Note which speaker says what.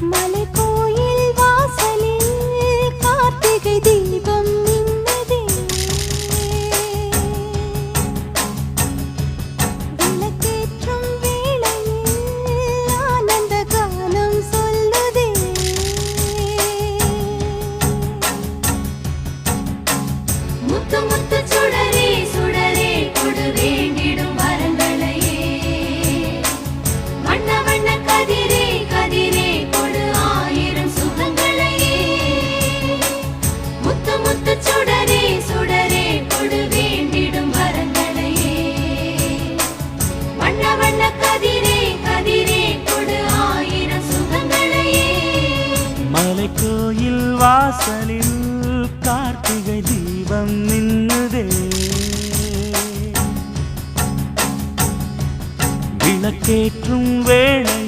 Speaker 1: மலைக்கோயில் வாசலில் கார்த்திகை தீபம் மின்னுதே. விளக்கேற்றும் வேளையில் ஆனந்த கானம் சொல்லுதே. முத்து முத்து சுடரே சுடரே கொடு வேண்டிடும் வரங்களையே. வண்ண வண்ண கதிரே கதிரே கொடு ஆயிரம் சுகங்களையே. முத்து முத்து சுடரே சுடரே கொடு வேண்டிடும் வரங்களையே. வண்ண வண்ண கதிரே கதிரே கொடு ஆயிரம் சுகங்களையே.
Speaker 2: மலைக்கோயில் வாசலில் கார்த்திகை தீபம் மின்னுதே. விளக்கேற்றும் வேளை